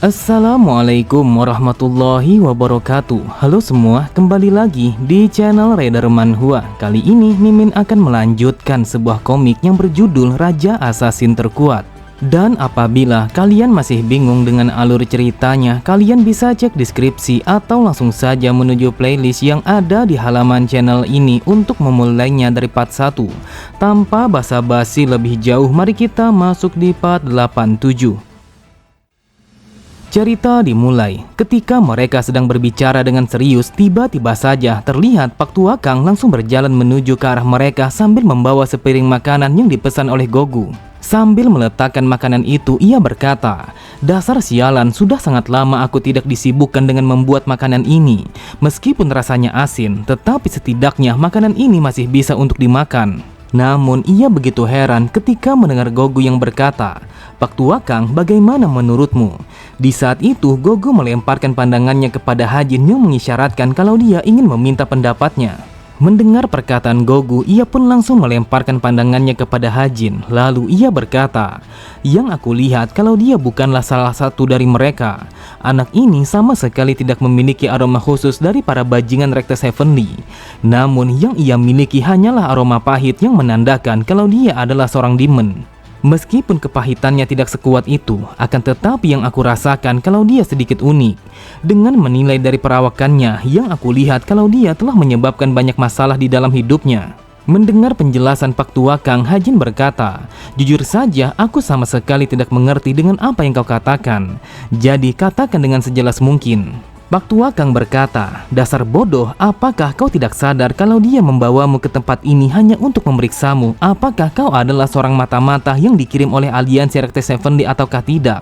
Assalamualaikum warahmatullahi wabarakatuh. Halo semua, kembali lagi di channel Raider Manhwa. Kali ini Mimin akan melanjutkan sebuah komik yang berjudul Raja Assassin Terkuat. Dan apabila kalian masih bingung dengan alur ceritanya, kalian bisa cek deskripsi atau langsung saja menuju playlist yang ada di halaman channel ini untuk memulainya dari part 1. Tanpa basa-basi lebih jauh, mari kita masuk di part 87. Cerita dimulai ketika mereka sedang berbicara dengan serius. Tiba-tiba saja terlihat Pak Tua Kang langsung berjalan menuju ke arah mereka sambil membawa sepiring makanan yang dipesan oleh Gogu. Sambil meletakkan makanan itu, ia berkata, "Dasar sialan, sudah sangat lama aku tidak disibukkan dengan membuat makanan ini. Meskipun rasanya asin, tetapi setidaknya makanan ini masih bisa untuk dimakan." Namun ia begitu heran ketika mendengar Gogu yang berkata, "Pak Tua Kang, bagaimana menurutmu?" Di saat itu Gogu melemparkan pandangannya kepada Hajin yang mengisyaratkan kalau dia ingin meminta pendapatnya. Mendengar perkataan Gogu, ia pun langsung melemparkan pandangannya kepada Hajin. Lalu ia berkata, "Yang aku lihat kalau dia bukanlah salah satu dari mereka. Anak ini sama sekali tidak memiliki aroma khusus dari para bajingan Rectus Heavenly. Namun yang ia miliki hanyalah aroma pahit yang menandakan kalau dia adalah seorang demon. Meskipun kepahitannya tidak sekuat itu, akan tetapi yang aku rasakan kalau dia sedikit unik. Dengan menilai dari perawakannya, yang aku lihat kalau dia telah menyebabkan banyak masalah di dalam hidupnya." Mendengar penjelasan Pak Tua Kang, Hajin berkata, "Jujur saja, aku sama sekali tidak mengerti dengan apa yang kau katakan. Jadi katakan dengan sejelas mungkin." Pak Tua Kang berkata, "Dasar bodoh, apakah kau tidak sadar kalau dia membawamu ke tempat ini hanya untuk memeriksamu? Apakah kau adalah seorang mata-mata yang dikirim oleh aliansi Rectus Heavenly ataukah tidak?"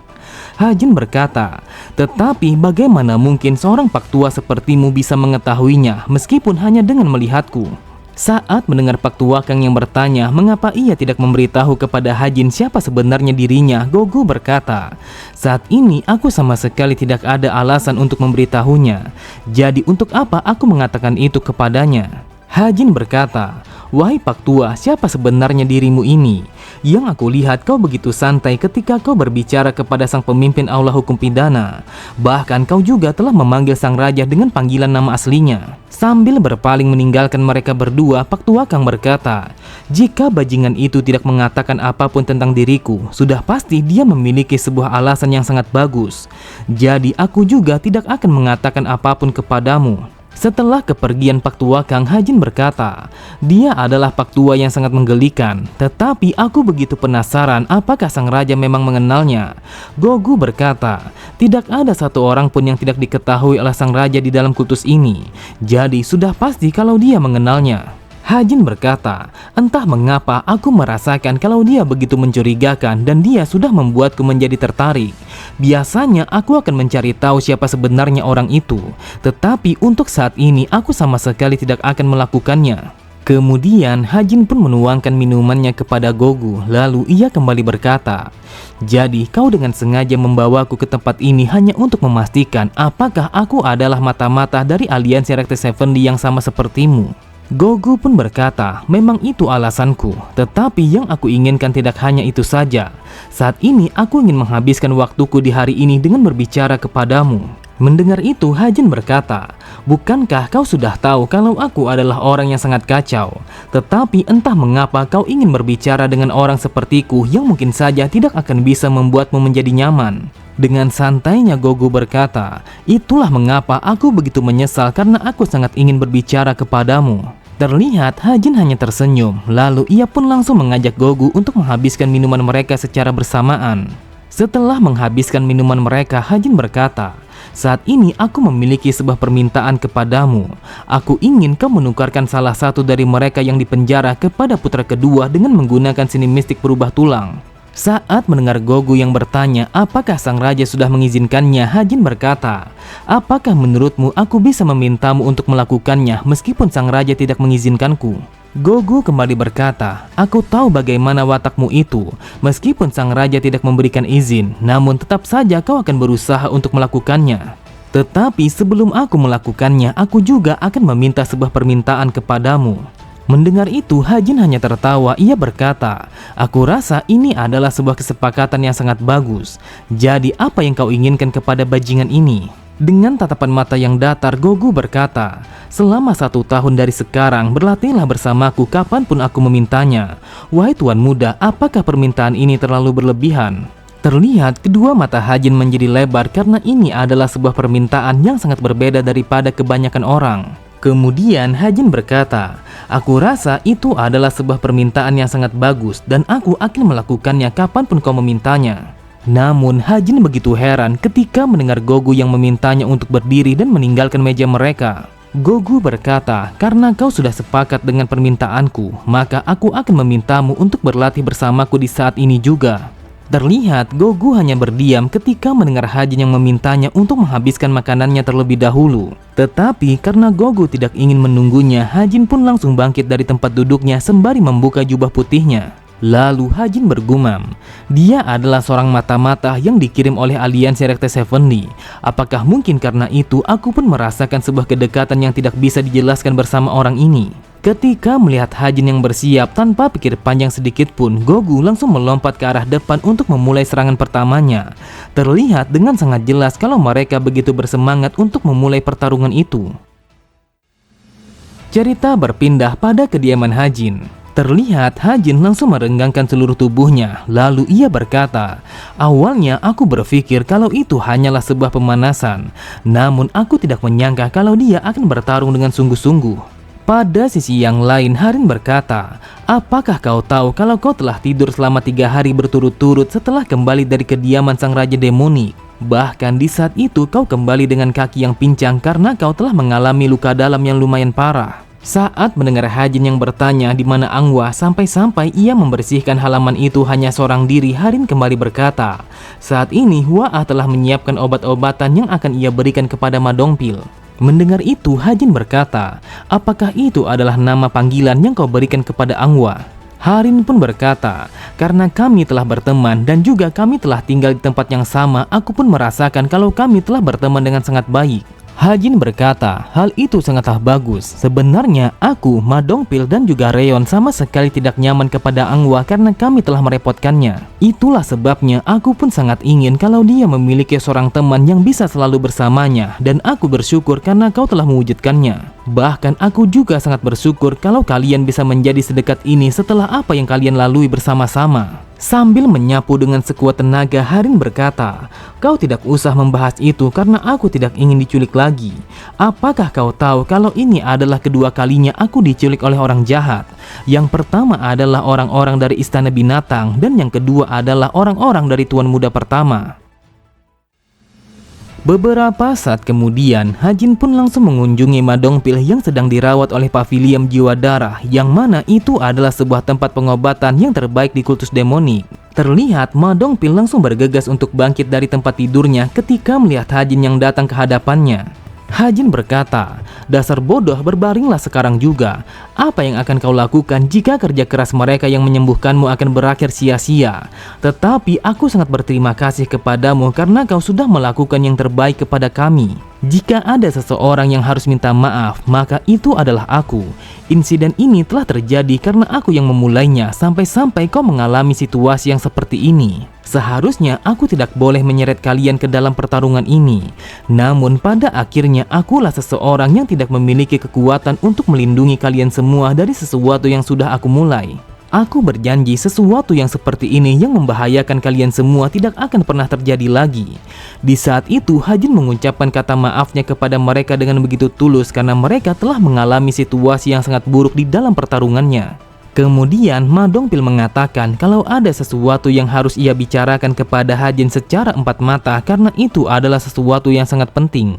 Hajin berkata, "Tetapi bagaimana mungkin seorang Pak Tua sepertimu bisa mengetahuinya meskipun hanya dengan melihatku?" Saat mendengar Pak Tua Kang yang bertanya mengapa ia tidak memberitahu kepada Hajin siapa sebenarnya dirinya, Gogu berkata, "Saat ini aku sama sekali tidak ada alasan untuk memberitahunya. Jadi untuk apa aku mengatakan itu kepadanya?" Hajin berkata, "Wahai Pak Tua, siapa sebenarnya dirimu ini? Yang aku lihat kau begitu santai ketika kau berbicara kepada sang pemimpin Aula Hukum Pidana. Bahkan kau juga telah memanggil sang raja dengan panggilan nama aslinya." Sambil berpaling meninggalkan mereka berdua, Pak Tua Kang berkata, "Jika bajingan itu tidak mengatakan apapun tentang diriku, sudah pasti dia memiliki sebuah alasan yang sangat bagus. Jadi aku juga tidak akan mengatakan apapun kepadamu." Setelah kepergian Pak Tua Kang, Hajin berkata, "Dia adalah Pak Tua yang sangat menggelikan. Tetapi aku begitu penasaran apakah sang raja memang mengenalnya." Gogu berkata, "Tidak ada satu orang pun yang tidak diketahui oleh sang raja di dalam kultus ini. Jadi sudah pasti kalau dia mengenalnya." Hajin berkata, "Entah mengapa aku merasakan kalau dia begitu mencurigakan dan dia sudah membuatku menjadi tertarik. Biasanya aku akan mencari tahu siapa sebenarnya orang itu, tetapi untuk saat ini aku sama sekali tidak akan melakukannya." Kemudian Hajin pun menuangkan minumannya kepada Gogu. Lalu ia kembali berkata, "Jadi kau dengan sengaja membawaku ke tempat ini hanya untuk memastikan apakah aku adalah mata-mata dari aliansi Rectus Heavenly yang sama sepertimu?" Gogu pun berkata, "Memang itu alasanku, tetapi yang aku inginkan tidak hanya itu saja. Saat ini aku ingin menghabiskan waktuku di hari ini dengan berbicara kepadamu." Mendengar itu, Hajin berkata, "Bukankah kau sudah tahu kalau aku adalah orang yang sangat kacau? Tetapi entah mengapa kau ingin berbicara dengan orang sepertiku yang mungkin saja tidak akan bisa membuatmu menjadi nyaman." Dengan santainya Gogu berkata, "Itulah mengapa aku begitu menyesal karena aku sangat ingin berbicara kepadamu." Terlihat Hajin hanya tersenyum, lalu ia pun langsung mengajak Gogu untuk menghabiskan minuman mereka secara bersamaan. Setelah menghabiskan minuman mereka, Hajin berkata, "Saat ini aku memiliki sebuah permintaan kepadamu. Aku ingin kau menukarkan salah satu dari mereka yang dipenjara kepada putra kedua dengan menggunakan seni mistik berubah tulang." Saat mendengar Gogu yang bertanya apakah sang raja sudah mengizinkannya, Hajin berkata, "Apakah menurutmu aku bisa memintamu untuk melakukannya meskipun sang raja tidak mengizinkanku?" Gogu kembali berkata, "Aku tahu bagaimana watakmu itu. Meskipun sang raja tidak memberikan izin, namun tetap saja kau akan berusaha untuk melakukannya. Tetapi sebelum aku melakukannya, aku juga akan meminta sebuah permintaan kepadamu." Mendengar itu, Hajin hanya tertawa. Ia berkata, "Aku rasa ini adalah sebuah kesepakatan yang sangat bagus. Jadi apa yang kau inginkan kepada bajingan ini?" Dengan tatapan mata yang datar, Gogu berkata, "Selama 1 tahun dari sekarang, berlatihlah bersamaku kapanpun aku memintanya. Wahai tuan muda, apakah permintaan ini terlalu berlebihan?" Terlihat kedua mata Hajin menjadi lebar karena ini adalah sebuah permintaan yang sangat berbeda daripada kebanyakan orang. Kemudian Hajin berkata, "Aku rasa itu adalah sebuah permintaan yang sangat bagus dan aku akan melakukannya kapanpun kau memintanya." Namun Hajin begitu heran ketika mendengar Gogu yang memintanya untuk berdiri dan meninggalkan meja mereka. Gogu berkata, "Karena kau sudah sepakat dengan permintaanku, maka aku akan memintamu untuk berlatih bersamaku di saat ini juga." Terlihat Gogu hanya berdiam ketika mendengar Hajin yang memintanya untuk menghabiskan makanannya terlebih dahulu. Tetapi karena Gogu tidak ingin menunggunya, Hajin pun langsung bangkit dari tempat duduknya sembari membuka jubah putihnya. Lalu Hajin bergumam, "Dia adalah seorang mata-mata yang dikirim oleh aliansi Rekte Seventy. Apakah mungkin karena itu aku pun merasakan sebuah kedekatan yang tidak bisa dijelaskan bersama orang ini?" Ketika melihat Hajin yang bersiap tanpa pikir panjang sedikit pun, Gogu langsung melompat ke arah depan untuk memulai serangan pertamanya. Terlihat dengan sangat jelas kalau mereka begitu bersemangat untuk memulai pertarungan itu. Cerita berpindah pada kediaman Hajin. Terlihat Hajin langsung merenggangkan seluruh tubuhnya. Lalu ia berkata, "Awalnya aku berpikir kalau itu hanyalah sebuah pemanasan. Namun aku tidak menyangka kalau dia akan bertarung dengan sungguh-sungguh." Pada sisi yang lain, Harin berkata, "Apakah kau tahu kalau kau telah tidur selama 3 hari berturut-turut setelah kembali dari kediaman sang Raja Demonik? Bahkan di saat itu kau kembali dengan kaki yang pincang karena kau telah mengalami luka dalam yang lumayan parah." Saat mendengar Hajin yang bertanya di mana Angwa, sampai-sampai ia membersihkan halaman itu hanya seorang diri, Harin kembali berkata, "Saat ini Hua telah menyiapkan obat-obatan yang akan ia berikan kepada Ma Dongpil." Mendengar itu, Hajin berkata, "Apakah itu adalah nama panggilan yang kau berikan kepada Angwa?" Harin pun berkata, "Karena kami telah berteman dan juga kami telah tinggal di tempat yang sama, aku pun merasakan kalau kami telah berteman dengan sangat baik." Hajin berkata, "Hal itu sangatlah bagus. Sebenarnya aku, Ma Dongpil dan juga Reon sama sekali tidak nyaman kepada Angwa karena kami telah merepotkannya. Itulah sebabnya aku pun sangat ingin kalau dia memiliki seorang teman yang bisa selalu bersamanya, dan aku bersyukur karena kau telah mewujudkannya. Bahkan aku juga sangat bersyukur kalau kalian bisa menjadi sedekat ini setelah apa yang kalian lalui bersama-sama." Sambil menyapu dengan sekuat tenaga, Harin berkata, "Kau tidak usah membahas itu karena aku tidak ingin diculik lagi. Apakah kau tahu kalau ini adalah kedua kalinya aku diculik oleh orang jahat? Yang pertama adalah orang-orang dari Istana Binatang dan yang kedua adalah orang-orang dari Tuan Muda pertama." Beberapa saat kemudian, Hajin pun langsung mengunjungi Ma Dongpil yang sedang dirawat oleh Pavilion Jiwa Darah, yang mana itu adalah sebuah tempat pengobatan yang terbaik di kultus demonik. Terlihat Ma Dongpil langsung bergegas untuk bangkit dari tempat tidurnya ketika melihat Hajin yang datang ke hadapannya. Hajin berkata, "Dasar bodoh, berbaringlah sekarang juga. Apa yang akan kau lakukan jika kerja keras mereka yang menyembuhkanmu akan berakhir sia-sia? Tetapi aku sangat berterima kasih kepadamu karena kau sudah melakukan yang terbaik kepada kami. Jika ada seseorang yang harus minta maaf, maka itu adalah aku. Insiden ini telah terjadi karena aku yang memulainya sampai-sampai kau mengalami situasi yang seperti ini. Seharusnya aku tidak boleh menyeret kalian ke dalam pertarungan ini. Namun pada akhirnya akulah seseorang yang tidak memiliki kekuatan untuk melindungi kalian semua dari sesuatu yang sudah aku mulai. Aku berjanji sesuatu yang seperti ini yang membahayakan kalian semua tidak akan pernah terjadi lagi." Di saat itu, Hajin mengucapkan kata maafnya kepada mereka dengan begitu tulus karena mereka telah mengalami situasi yang sangat buruk di dalam pertarungannya. Kemudian Ma Dongpil mengatakan kalau ada sesuatu yang harus ia bicarakan kepada Hajin secara empat mata karena itu adalah sesuatu yang sangat penting.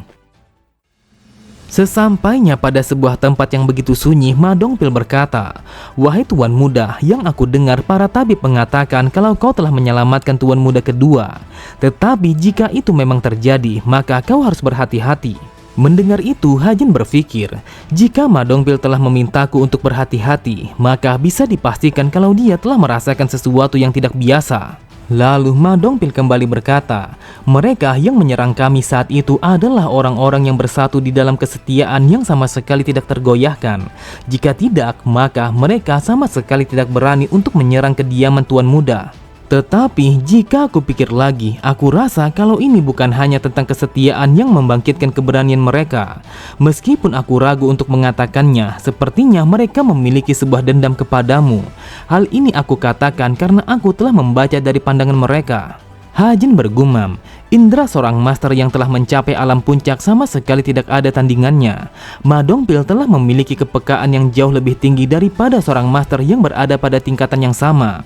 Sesampainya pada sebuah tempat yang begitu sunyi, Ma Dongpil berkata, "Wahai Tuan Muda, yang aku dengar para tabib mengatakan kalau kau telah menyelamatkan Tuan Muda kedua. Tetapi jika itu memang terjadi, maka kau harus berhati-hati." Mendengar itu, Hajin berpikir, jika Ma Dongpil telah memintaku untuk berhati-hati, maka bisa dipastikan kalau dia telah merasakan sesuatu yang tidak biasa. Lalu Ma Dongpil kembali berkata, mereka yang menyerang kami saat itu adalah orang-orang yang bersatu di dalam kesetiaan yang sama sekali tidak tergoyahkan. Jika tidak, maka mereka sama sekali tidak berani untuk menyerang kediaman Tuan Muda. Tetapi jika aku pikir lagi, aku rasa kalau ini bukan hanya tentang kesetiaan yang membangkitkan keberanian mereka. Meskipun aku ragu untuk mengatakannya, sepertinya mereka memiliki sebuah dendam kepadamu. Hal ini aku katakan karena aku telah membaca dari pandangan mereka. Hajin bergumam, indera seorang master yang telah mencapai alam puncak sama sekali tidak ada tandingannya. Ma Dongpil telah memiliki kepekaan yang jauh lebih tinggi daripada seorang master yang berada pada tingkatan yang sama.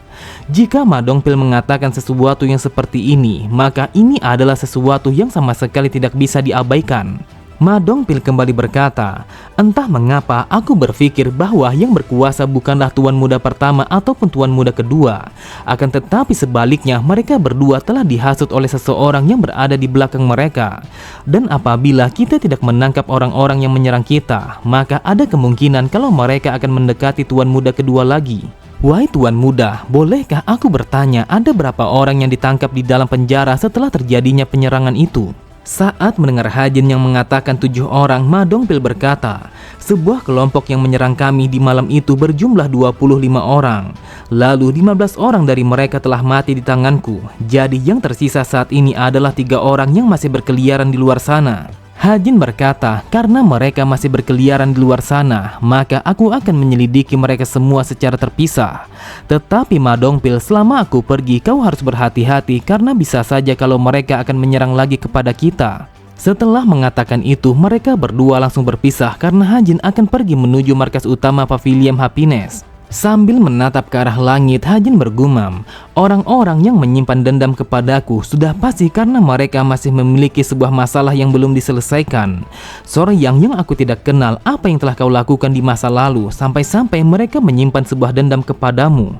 Jika Ma Dongpil mengatakan sesuatu yang seperti ini, maka ini adalah sesuatu yang sama sekali tidak bisa diabaikan. Ma Dongpil kembali berkata, entah mengapa aku berpikir bahwa yang berkuasa bukanlah Tuan Muda pertama ataupun Tuan Muda kedua. Akan tetapi sebaliknya mereka berdua telah dihasut oleh seseorang yang berada di belakang mereka. Dan apabila kita tidak menangkap orang-orang yang menyerang kita, maka ada kemungkinan kalau mereka akan mendekati Tuan Muda kedua lagi. Wahai Tuan Muda, bolehkah aku bertanya ada berapa orang yang ditangkap di dalam penjara setelah terjadinya penyerangan itu? Saat mendengar Hajin yang mengatakan 7 orang, Ma Dongpil berkata, sebuah kelompok yang menyerang kami di malam itu berjumlah 25 orang. Lalu 15 orang dari mereka telah mati di tanganku. Jadi yang tersisa saat ini adalah 3 orang yang masih berkeliaran di luar sana. Hajin berkata, karena mereka masih berkeliaran di luar sana, maka aku akan menyelidiki mereka semua secara terpisah. Tetapi Ma Dongpil, selama aku pergi, kau harus berhati-hati karena bisa saja kalau mereka akan menyerang lagi kepada kita. Setelah mengatakan itu, mereka berdua langsung berpisah karena Hajin akan pergi menuju markas utama Pavilion Happiness. Sambil menatap ke arah langit, Hajin bergumam, orang-orang yang menyimpan dendam kepadaku sudah pasti karena mereka masih memiliki sebuah masalah yang belum diselesaikan. Soryang yang aku tidak kenal, apa yang telah kau lakukan di masa lalu sampai-sampai mereka menyimpan sebuah dendam kepadamu?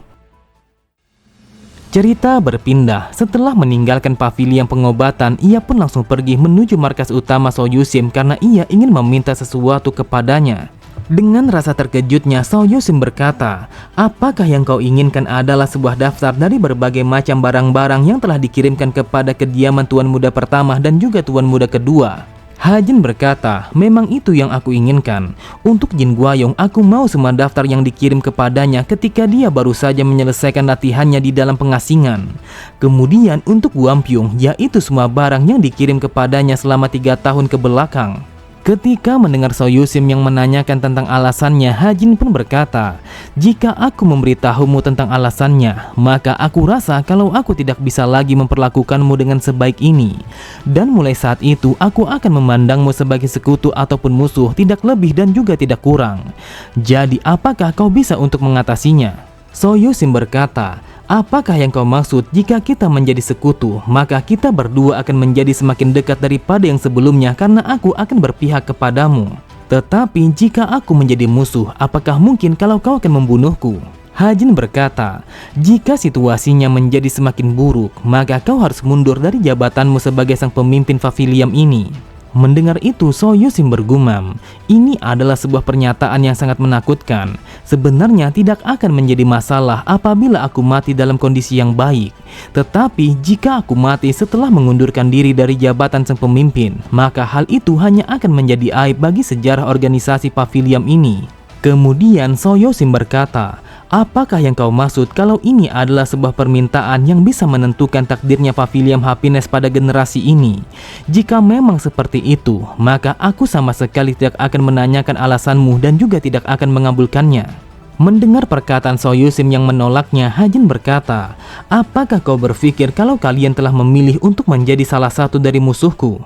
Cerita berpindah, setelah meninggalkan pavilion pengobatan, ia pun langsung pergi menuju markas utama So Yusim karena ia ingin meminta sesuatu kepadanya. Dengan rasa terkejutnya, So Yusim berkata, apakah yang kau inginkan adalah sebuah daftar dari berbagai macam barang-barang yang telah dikirimkan kepada kediaman Tuan Muda pertama dan juga Tuan Muda kedua? Hajin berkata, memang itu yang aku inginkan. Untuk Jin Guayong, aku mau semua daftar yang dikirim kepadanya ketika dia baru saja menyelesaikan latihannya di dalam pengasingan. Kemudian untuk Wampiung, yaitu semua barang yang dikirim kepadanya selama 3 tahun ke belakang. Ketika mendengar So Yusim yang menanyakan tentang alasannya, Hajin pun berkata, jika aku memberitahumu tentang alasannya, maka aku rasa kalau aku tidak bisa lagi memperlakukanmu dengan sebaik ini. Dan mulai saat itu, aku akan memandangmu sebagai sekutu ataupun musuh, tidak lebih dan juga tidak kurang. Jadi apakah kau bisa untuk mengatasinya? So Yusim berkata, apakah yang kau maksud jika kita menjadi sekutu? Maka kita berdua akan menjadi semakin dekat daripada yang sebelumnya karena aku akan berpihak kepadamu. Tetapi jika aku menjadi musuh, apakah mungkin kalau kau akan membunuhku? Hajin berkata, jika situasinya menjadi semakin buruk, maka kau harus mundur dari jabatanmu sebagai sang pemimpin pavilion ini. Mendengar itu, So Yusim bergumam, ini adalah sebuah pernyataan yang sangat menakutkan. Sebenarnya tidak akan menjadi masalah apabila aku mati dalam kondisi yang baik. Tetapi jika aku mati setelah mengundurkan diri dari jabatan sang pemimpin, maka hal itu hanya akan menjadi aib bagi sejarah organisasi pavilion ini. Kemudian So Yusim berkata, apakah yang kau maksud kalau ini adalah sebuah permintaan yang bisa menentukan takdirnya Pavilion Happiness pada generasi ini? Jika memang seperti itu, maka aku sama sekali tidak akan menanyakan alasanmu dan juga tidak akan mengabulkannya. Mendengar perkataan So Yusim yang menolaknya, Hajin berkata, apakah kau berpikir kalau kalian telah memilih untuk menjadi salah satu dari musuhku?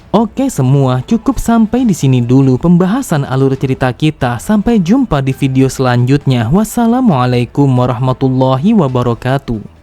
Oke semua, cukup sampai di sini dulu pembahasan alur cerita kita. Sampai jumpa di video selanjutnya. Wassalamualaikum warahmatullahi wabarakatuh.